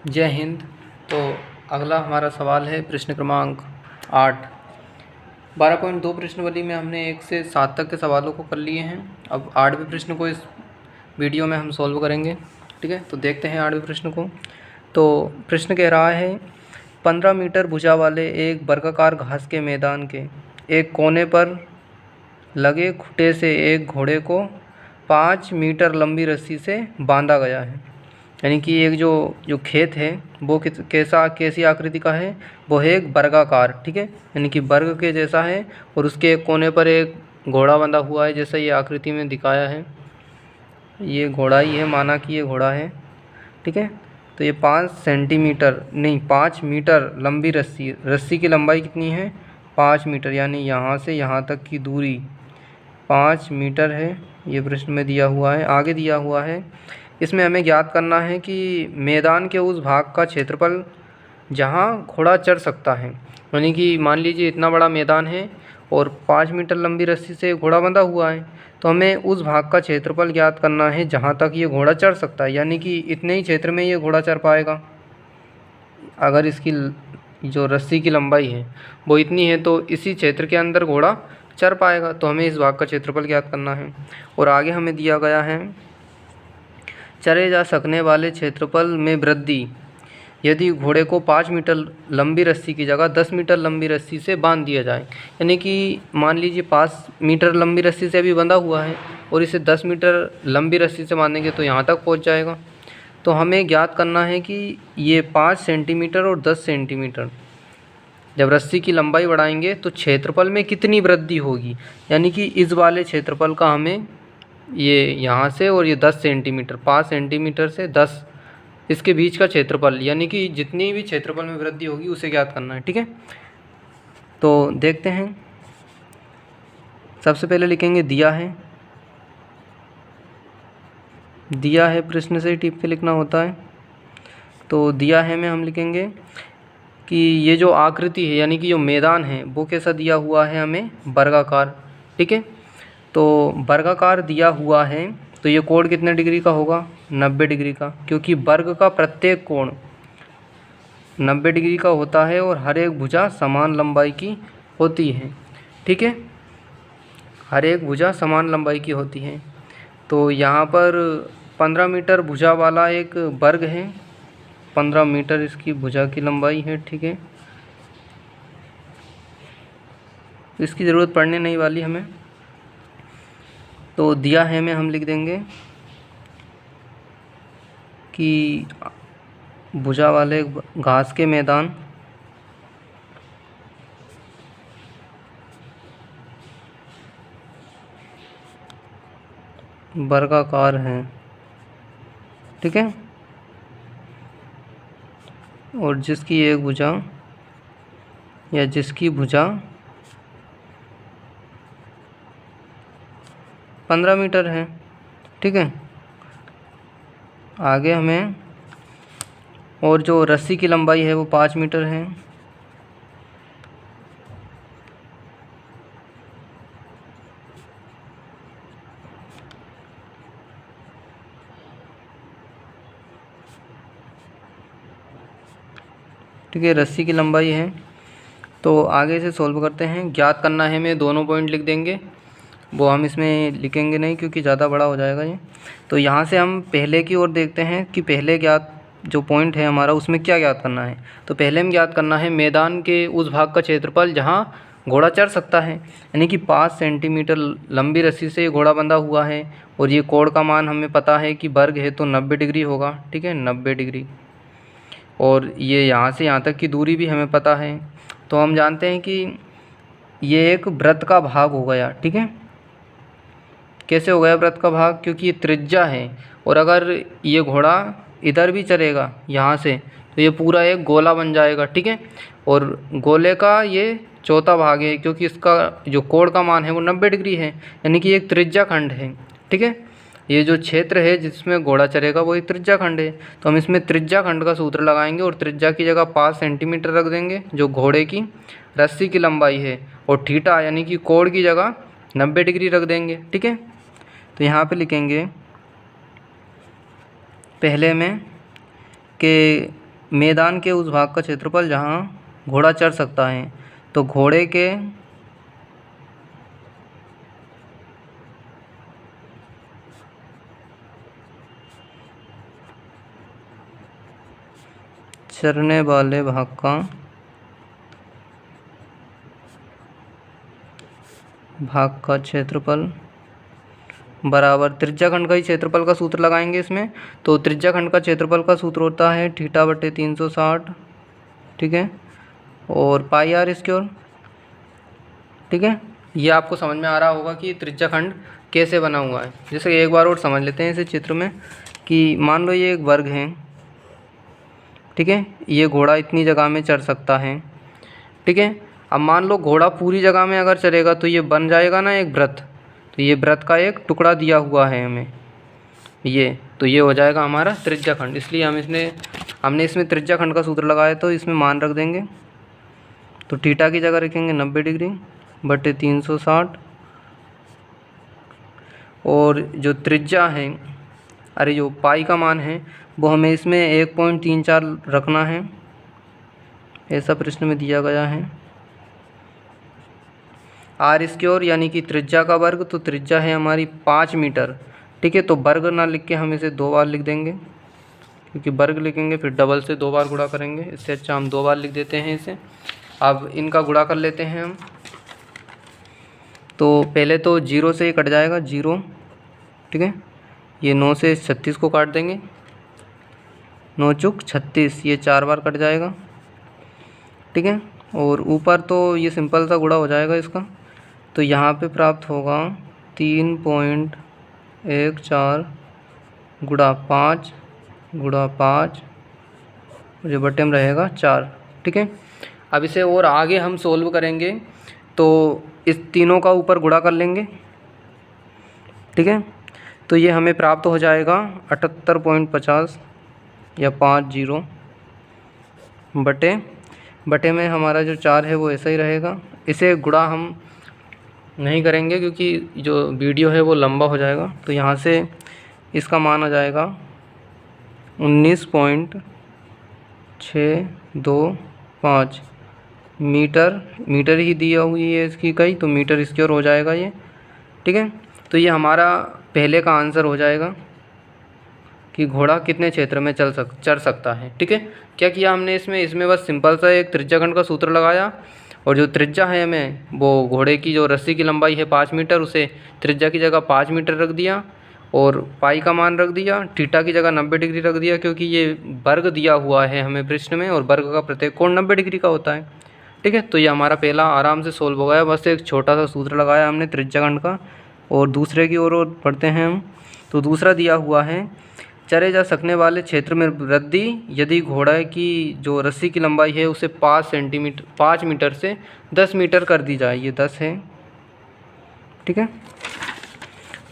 जय हिंद। तो अगला हमारा सवाल है प्रश्न क्रमांक 8। 12.2 प्रश्नावली में हमने 1 से 7 तक के सवालों को कर लिए हैं। अब 8वें प्रश्न को इस वीडियो में हम सॉल्व करेंगे। ठीक है, तो देखते हैं 8वें प्रश्न को। तो प्रश्न कह रहा है 15 मीटर भुजा वाले एक वर्गाकार घास के मैदान के एक कोने पर लगे खूंटे से एक घोड़े को 5 मीटर लंबी रस्सी से बांधा गया है। यानी कि एक जो खेत है वो कैसी आकृति का है, वो है एक वर्गाकार। ठीक है, यानी कि वर्ग के जैसा है और उसके एक कोने पर एक घोड़ा बंधा हुआ है, जैसा ये आकृति में दिखाया है। ये घोड़ा ही है, माना कि ये घोड़ा है। ठीक है, तो ये 5 सेंटीमीटर नहीं 5 मीटर लंबी रस्सी की लंबाई कितनी है? 5 मीटर, यानी यहाँ से यहाँ तक की दूरी 5 मीटर है। ये प्रश्न में दिया हुआ है। आगे दिया हुआ है, इसमें हमें ज्ञात करना है कि मैदान के उस भाग का क्षेत्रफल जहाँ घोड़ा चढ़ सकता है। यानी कि मान लीजिए इतना बड़ा मैदान है और 5 मीटर लंबी रस्सी से घोड़ा बंधा हुआ है, तो हमें उस भाग का क्षेत्रफल ज्ञात करना है जहाँ तक ये घोड़ा चढ़ सकता है। यानी कि इतने ही क्षेत्र में ये घोड़ा चढ़ पाएगा। अगर इसकी जो रस्सी की लंबाई है वो इतनी है तो इसी क्षेत्र के अंदर घोड़ा चढ़ पाएगा। तो हमें इस भाग का क्षेत्रफल ज्ञात करना है। और आगे हमें दिया गया है चरे जा सकने वाले क्षेत्रफल में वृद्धि यदि घोड़े को 5 मीटर लंबी रस्सी की जगह 10 मीटर लंबी रस्सी से बांध दिया जाए। यानी कि मान लीजिए 5 मीटर लंबी रस्सी से अभी बंधा हुआ है और इसे 10 मीटर लंबी रस्सी से बांधेंगे तो यहाँ तक पहुँच जाएगा। तो हमें ज्ञात करना है कि ये 5 सेंटीमीटर और 10 सेंटीमीटर जब रस्सी की लंबाई बढ़ाएंगे तो क्षेत्रफल में कितनी वृद्धि होगी। यानी कि इस वाले क्षेत्रफल का हमें ये यहाँ से और ये 10 सेंटीमीटर 5 सेंटीमीटर से 10 इसके बीच का क्षेत्रफल, यानी कि जितनी भी क्षेत्रफल में वृद्धि होगी उसे ज्ञात करना है। ठीक है, तो देखते हैं। सबसे पहले लिखेंगे दिया है प्रश्न से टिप के लिखना होता है। तो दिया है में हम लिखेंगे कि ये जो आकृति है यानी कि जो मैदान है वो कैसा दिया हुआ है हमें? वर्गाकार। ठीक है, तो वर्गाकार दिया हुआ है तो ये कोण कितने डिग्री का होगा? 90 डिग्री का, क्योंकि वर्ग का प्रत्येक कोण 90 डिग्री का होता है और हर एक भुजा समान लंबाई की होती है। ठीक है, हर एक भुजा समान लंबाई की होती है। तो यहाँ पर 15 मीटर भुजा वाला एक वर्ग है, 15 मीटर इसकी भुजा की लंबाई है। ठीक है, इसकी ज़रूरत पड़ने नहीं वाली हमें। तो दिया है में हम लिख देंगे कि भुजा वाले घास के मैदान वर्गाकार हैं। ठीक है, और जिसकी एक भुजा या जिसकी भुजा 15 मीटर है। ठीक है, आगे हमें और जो रस्सी की लंबाई है वो 5 मीटर है। ठीक है, रस्सी की लंबाई है। तो आगे से सॉल्व करते हैं। ज्ञात करना है में दोनों पॉइंट लिख देंगे, वो हम इसमें लिखेंगे नहीं क्योंकि ज़्यादा बड़ा हो जाएगा ये। तो यहाँ से हम पहले की ओर देखते हैं कि पहले ज्ञात जो पॉइंट है हमारा उसमें क्या ज्ञात करना है। तो पहले हम ज्ञात करना है मैदान के उस भाग का क्षेत्रफल जहाँ घोड़ा चढ़ सकता है। यानी कि 5 सेंटीमीटर लंबी रस्सी से घोड़ा बंधा हुआ है और ये कोण का मान हमें पता है कि वर्ग है तो 90 डिग्री होगा। ठीक है, 90 डिग्री। और ये यहाँ से यहाँ तक की दूरी भी हमें पता है। तो हम जानते हैं कि ये एक वृत्त का भाग हो गया। ठीक है, कैसे हो गया वृत्त का भाग? क्योंकि ये त्रिज्या है और अगर ये घोड़ा इधर भी चलेगा यहाँ से तो ये पूरा एक गोला बन जाएगा। ठीक है, और गोले का ये चौथा भाग है क्योंकि इसका जो कोण का मान है वो 90 डिग्री है, यानी कि एक त्रिज्या खंड है। ठीक है, ये जो क्षेत्र है जिसमें घोड़ा चलेगा वो एक त्रिज्या खंड है। तो हम इसमें त्रिज्या खंड का सूत्र लगाएंगे और त्रिज्या की जगह 5 सेंटीमीटर रख देंगे जो घोड़े की रस्सी की लंबाई है, और थीटा यानी कि कोण की जगह 90 डिग्री रख देंगे। ठीक है, तो यहाँ पे लिखेंगे पहले में कि मैदान के उस भाग का क्षेत्रफल जहाँ घोड़ा चढ़ सकता है, तो घोड़े के चरने वाले भाग का क्षेत्रफल बराबर त्रिज्या खंड का ही क्षेत्रफल का सूत्र लगाएंगे इसमें। तो त्रिज्या खंड का क्षेत्रफल का सूत्र होता है थीटा बटे 360, ठीक है, और पाई आर स्क्वायर, ठीक है। ये आपको समझ में आ रहा होगा कि त्रिज्या खंड कैसे बना हुआ है। जैसे एक बार और समझ लेते हैं इसे चित्र में कि मान लो ये एक वर्ग है, ठीक है, ये घोड़ा इतनी जगह में चढ़ सकता है, ठीक है। अब मान लो घोड़ा पूरी जगह में अगर चलेगा तो ये बन जाएगा ना एक वृत्त, तो ये वृत्त का एक टुकड़ा दिया हुआ है हमें ये, तो ये हो जाएगा हमारा त्रिज्या खंड। इसलिए हमने इसमें त्रिज्या खंड का सूत्र लगाया, तो इसमें मान रख देंगे। तो थीटा की जगह रखेंगे 90 डिग्री बटे 360, और जो त्रिज्या है, जो पाई का मान है वो हमें इसमें 1.34 रखना है, ऐसा प्रश्न में दिया गया है। आर स्क्वायर यानी कि त्रिज्या का वर्ग, तो त्रिज्या है हमारी 5 मीटर, ठीक है। तो वर्ग ना लिख के हम इसे 2 बार लिख देंगे, क्योंकि वर्ग लिखेंगे फिर डबल से 2 बार गुणा करेंगे, इससे अच्छा हम 2 बार लिख देते हैं इसे। अब इनका गुणा कर लेते हैं हम। तो पहले तो 0 से ही कट जाएगा, 0, ठीक है। ये 9 से 36 को काट देंगे, 9 चुक 36, ये 4 बार कट जाएगा, ठीक है। और ऊपर तो ये सिंपल सा गुणा हो जाएगा इसका, तो यहाँ पे प्राप्त होगा 3.14 गुणा 5 जो बटे में रहेगा 4, ठीक है। अब इसे और आगे हम सोल्व करेंगे, तो इस तीनों का ऊपर गुणा कर लेंगे, ठीक है। तो ये हमें प्राप्त हो जाएगा 78.50 या 50 बटे में हमारा जो 4 है वो ऐसा ही रहेगा। इसे गुणा हम नहीं करेंगे क्योंकि जो वीडियो है वो लंबा हो जाएगा। तो यहाँ से इसका मान आ जाएगा 19.625 मीटर ही दिया हुई है इसकी इकाई, तो मीटर स्क्वायर हो जाएगा ये, ठीक है। तो ये हमारा पहले का आंसर हो जाएगा कि घोड़ा कितने क्षेत्र में चढ़ सकता है, ठीक है। क्या किया हमने इसमें बस सिंपल सा एक त्रिज्या खंड का सूत्र लगाया, और जो त्रिज्या है हमें वो घोड़े की जो रस्सी की लंबाई है 5 मीटर, उसे त्रिज्या की जगह 5 मीटर रख दिया, और पाई का मान रख दिया, थीटा की जगह 90 डिग्री रख दिया, क्योंकि ये वर्ग दिया हुआ है हमें प्रश्न में, और वर्ग का प्रत्येक कोण 90 डिग्री का होता है, ठीक है। तो ये हमारा पहला आराम से सोल्व हो गया, बस एक छोटा सा सूत्र लगाया हमने त्रिज्या खंड का। और दूसरे की ओर पढ़ते हैं हम। तो दूसरा दिया हुआ है, चरे जा सकने वाले क्षेत्र में वृद्धि यदि घोड़ा की जो रस्सी की लंबाई है उसे 5 मीटर से 10 मीटर कर दी जाए, ये 10 है, ठीक है।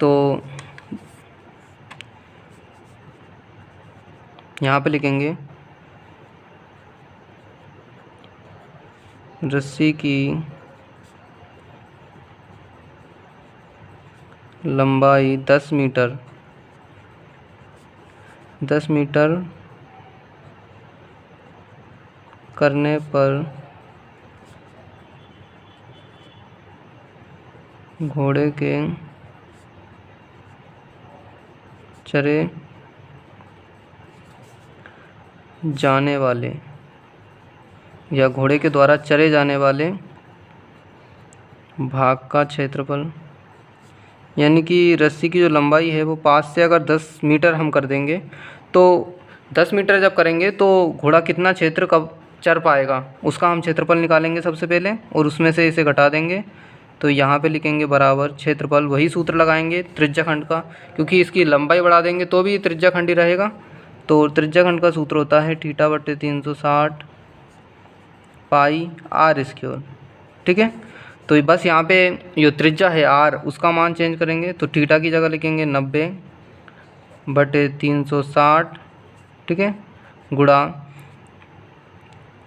तो यहाँ पे लिखेंगे रस्सी की लंबाई 10 मीटर करने पर घोड़े के चरे जाने वाले या घोड़े के द्वारा चरे जाने वाले भाग का क्षेत्रफल, यानी कि रस्सी की जो लंबाई है वो 5 से अगर 10 मीटर हम कर देंगे, तो 10 मीटर जब करेंगे तो घोड़ा कितना क्षेत्र कब चर पाएगा उसका हम क्षेत्रफल निकालेंगे सबसे पहले, और उसमें से इसे घटा देंगे। तो यहाँ पे लिखेंगे बराबर क्षेत्रफल, वही सूत्र लगाएंगे त्रिज्या खंड का, क्योंकि इसकी लंबाई बढ़ा देंगे तो भी त्रिज्या खंड ही रहेगा। तो त्रिज्या खंड का सूत्र होता है थीटा बटे 360 पाई आर स्क्वायर, ठीक है। तो बस यहाँ पे जो त्रिज्या है आर, उसका मान चेंज करेंगे, तो थीटा की जगह लिखेंगे 90 बटे 360, ठीक है, गुणा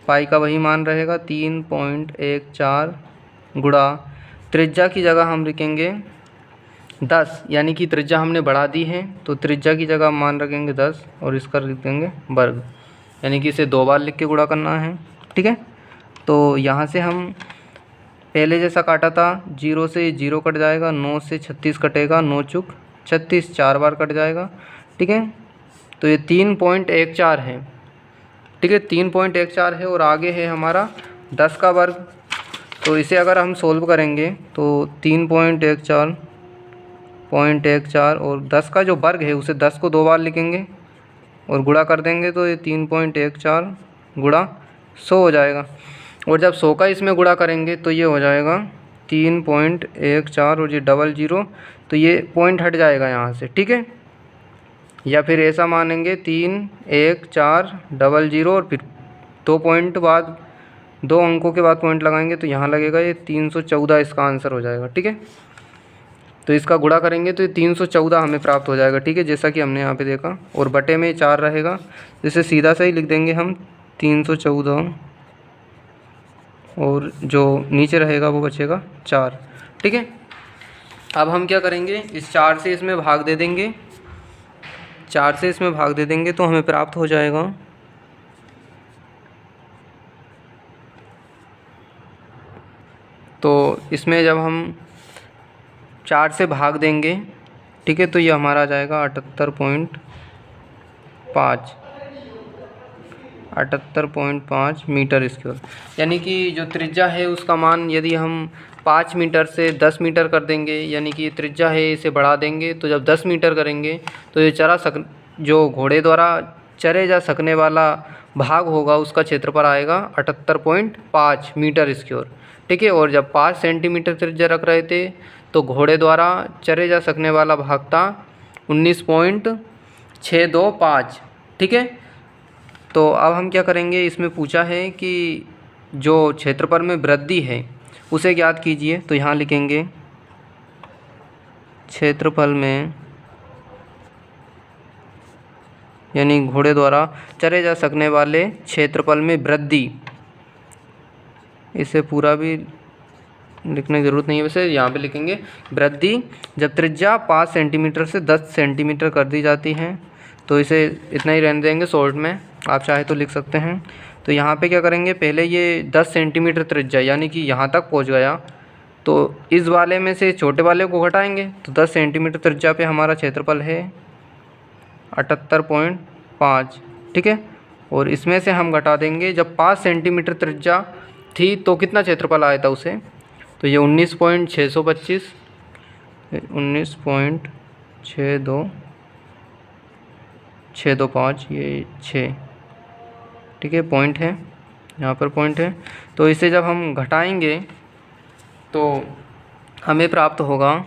पाई का वही मान रहेगा 3.14 गुणा त्रिज्या की जगह हम लिखेंगे 10, यानी कि त्रिज्या हमने बढ़ा दी है, तो त्रिज्या की जगह मान रखेंगे 10 और इसका लिखेंगे वर्ग, यानी कि इसे 2 बार लिख के गुणा करना है, ठीक है। तो यहाँ से हम पहले जैसा काटा था, 0 से 0 कट जाएगा, 9 से 36 कटेगा, 9 चुक 36, 4 बार कट जाएगा, ठीक है। तो ये 3.14 है, ठीक है, 3.14 है। और आगे है हमारा 10 का वर्ग। तो इसे अगर हम सोल्व करेंगे तो 3.14 और 10 का जो वर्ग है उसे 10 को 2 बार लिखेंगे और गुणा कर देंगे, तो ये 3.14 गुणा 100 हो जाएगा। और जब 100 का इसमें गुणा करेंगे तो ये हो जाएगा 3.14 और ये 00, तो ये पॉइंट हट जाएगा यहाँ से, ठीक है। या फिर ऐसा मानेंगे 31400 और फिर 2 पॉइंट बाद 2 अंकों के बाद पॉइंट लगाएंगे तो यहाँ लगेगा, ये 314 इसका आंसर हो जाएगा, ठीक है। तो इसका गुणा करेंगे तो ये 314 हमें प्राप्त हो जाएगा, ठीक है, जैसा कि हमने यहाँ पे देखा। और बटे में 4 रहेगा, जिसे सीधा से ही लिख देंगे हम 314 और जो नीचे रहेगा वो बचेगा 4, ठीक है। अब हम क्या करेंगे, इस 4 से इसमें भाग दे देंगे, 4 से इसमें भाग दे देंगे तो हमें प्राप्त हो जाएगा तो इसमें जब हम 4 से भाग देंगे, ठीक है, तो ये हमारा आ जाएगा 78.5 मीटर स्क्वायर। यानी कि जो त्रिज्या है उसका मान यदि हम 5 मीटर से 10 मीटर कर देंगे, यानी कि त्रिज्या है इसे बढ़ा देंगे, तो जब 10 मीटर करेंगे तो ये जो घोड़े द्वारा चरे जा सकने वाला भाग होगा उसका क्षेत्रफल आएगा 78.5 मीटर स्क्वायर, ठीक है। और जब 5 सेंटीमीटर त्रिज्या रख रहे थे तो घोड़े द्वारा चरे जा सकने वाला भाग था 19.625, ठीक है। तो अब हम क्या करेंगे, इसमें पूछा है कि जो क्षेत्रफल में वृद्धि है उसे ज्ञात कीजिए। तो यहाँ लिखेंगे क्षेत्रफल में, यानी घोड़े द्वारा चरे जा सकने वाले क्षेत्रफल में वृद्धि, इसे पूरा भी लिखने की ज़रूरत नहीं है, वैसे यहाँ पे लिखेंगे वृद्धि जब त्रिज्या 5 सेंटीमीटर से 10 सेंटीमीटर कर दी जाती है। तो इसे इतना ही रहने देंगे शॉर्ट में, आप चाहे तो लिख सकते हैं। तो यहाँ पे क्या करेंगे, पहले ये 10 सेंटीमीटर त्रिज्या यानी कि यहाँ तक पहुँच गया, तो इस वाले में से छोटे वाले को घटाएंगे तो 10 सेंटीमीटर त्रिज्या पे हमारा क्षेत्रफल है 78.5, ठीक है। और इसमें से हम घटा देंगे, जब 5 सेंटीमीटर त्रिज्या थी तो कितना क्षेत्रफल आया था उसे, तो ये 19.625 19.625 ये 6, ठीक है, पॉइंट है, यहाँ पर पॉइंट है। तो इसे जब हम घटाएंगे तो हमें प्राप्त होगा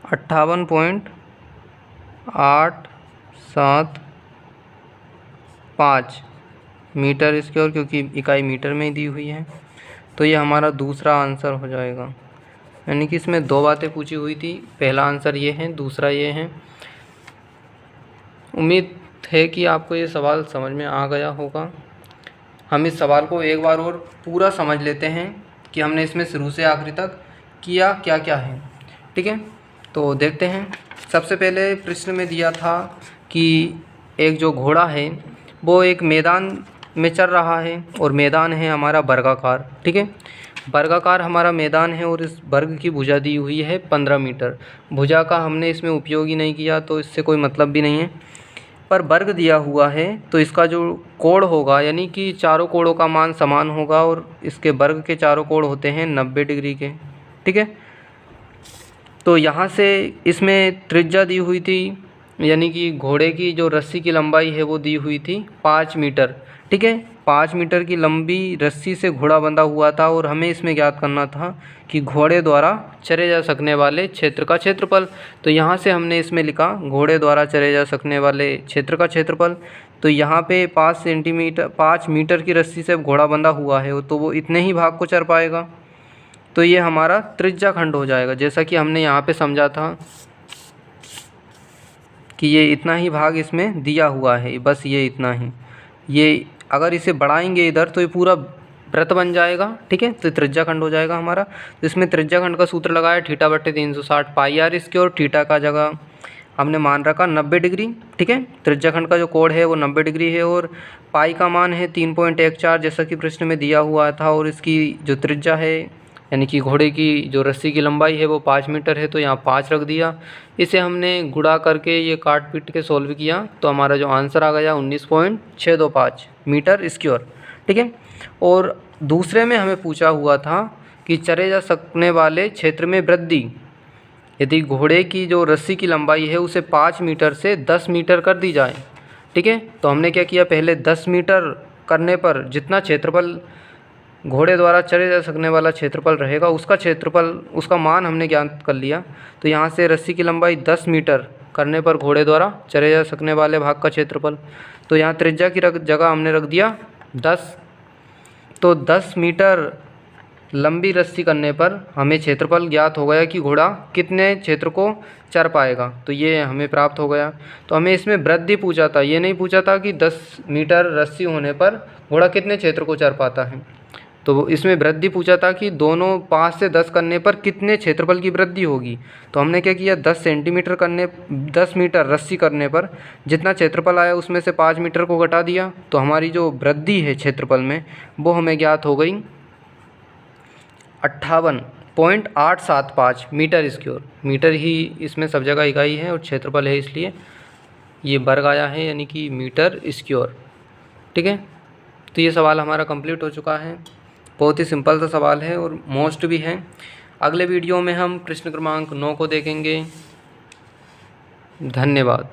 58.875 मीटर स्क्वायर, क्योंकि इकाई मीटर में ही दी हुई है। तो ये हमारा दूसरा आंसर हो जाएगा। यानी कि इसमें 2 बातें पूछी हुई थी, पहला आंसर ये है, दूसरा ये है। उम्मीद है कि आपको ये सवाल समझ में आ गया होगा। हम इस सवाल को एक बार और पूरा समझ लेते हैं कि हमने इसमें शुरू से आखिरी तक किया क्या क्या है, ठीक है। तो देखते हैं। सबसे पहले प्रश्न में दिया था कि एक जो घोड़ा है वो एक मैदान में चल रहा है और मैदान है हमारा वर्गाकार, ठीक है। वर्गाकार हमारा मैदान है और इस वर्ग की भुजा दी हुई है 15 मीटर। भुजा का हमने इसमें उपयोग ही नहीं किया तो इससे कोई मतलब भी नहीं है, पर वर्ग दिया हुआ है तो इसका जो कोण होगा, यानी कि चारों कोणों का मान समान होगा और इसके वर्ग के चारों कोण होते हैं 90 डिग्री के, ठीक है। तो यहाँ से इसमें त्रिज्या दी हुई थी, यानी कि घोड़े की जो रस्सी की लंबाई है वो दी हुई थी 5 मीटर, ठीक है। 5 मीटर की लंबी रस्सी से घोड़ा बंधा हुआ था और हमें इसमें ज्ञात करना था कि घोड़े द्वारा चरे जा सकने वाले क्षेत्र का क्षेत्रफल। तो यहाँ से हमने इसमें लिखा घोड़े द्वारा चरे जा सकने वाले क्षेत्र का क्षेत्रफल। तो यहाँ पे 5 मीटर की रस्सी से घोड़ा बंधा हुआ है तो वो इतने ही भाग को चर पाएगा। तो ये हमारा त्रिज्या खंड हो जाएगा, जैसा कि हमने यहाँ पे समझा था कि ये इतना ही भाग इसमें दिया हुआ है, बस ये इतना ही। ये अगर इसे बढ़ाएंगे इधर तो ये पूरा वृत्त बन जाएगा, ठीक है। तो त्रिज्या खंड हो जाएगा हमारा। तो इसमें त्रिज्या खंड का सूत्र लगाया थीटा/360 पाई r स्क्वायर। थीटा का जगह हमने मान रखा 90 डिग्री, ठीक है। त्रिज्याखंड का जो कोण है वो 90 डिग्री है और पाई का मान है 3.14 जैसा कि प्रश्न में दिया हुआ था, और इसकी जो त्रिज्या है यानी कि घोड़े की जो रस्सी की लंबाई है वो 5 मीटर है, तो यहाँ 5 रख दिया। इसे हमने गुणा करके ये काट पीट के सॉल्व किया तो हमारा जो आंसर आ गया 19.625 मीटर स्क्वायर, ठीक है। और दूसरे में हमें पूछा हुआ था कि चरे जा सकने वाले क्षेत्र में वृद्धि, यदि घोड़े की जो रस्सी की लंबाई है उसे 5 मीटर से 10 मीटर कर दी जाए, ठीक है। तो हमने क्या किया, पहले 10 मीटर करने पर जितना क्षेत्रफल घोड़े द्वारा चरे जा सकने वाला क्षेत्रफल रहेगा उसका क्षेत्रफल, उसका मान हमने ज्ञात कर लिया। तो यहाँ से रस्सी की लंबाई 10 मीटर करने पर घोड़े द्वारा चरे जा सकने वाले भाग का क्षेत्रफल, तो यहाँ त्रिज्या की जगह हमने रख दिया 10। तो 10 मीटर लंबी रस्सी करने पर हमें क्षेत्रफल ज्ञात हो गया कि घोड़ा कितने क्षेत्र को चर पाएगा, तो ये हमें प्राप्त हो गया। तो हमें इसमें वृद्धि पूछा था, ये नहीं पूछा था कि 10 मीटर रस्सी होने पर घोड़ा कितने क्षेत्र को चर पाता है। तो इसमें वृद्धि पूछा था कि दोनों 5 से 10 करने पर कितने क्षेत्रफल की वृद्धि होगी। तो हमने क्या किया, 10 मीटर रस्सी करने पर जितना क्षेत्रफल आया उसमें से 5 मीटर को घटा दिया, तो हमारी जो वृद्धि है क्षेत्रफल में वो हमें ज्ञात हो गई 58.875 मीटर स्क्वायर। मीटर ही इसमें सब जगह इकाई है और क्षेत्रफल है इसलिए ये वर्ग आया है, यानी कि मीटर स्क्वायर, ठीक है। तो ये सवाल हमारा कंप्लीट हो चुका है। बहुत ही सिंपल सा सवाल है और मोस्ट भी है। अगले वीडियो में हम प्रश्न क्रमांक 9 को देखेंगे। धन्यवाद।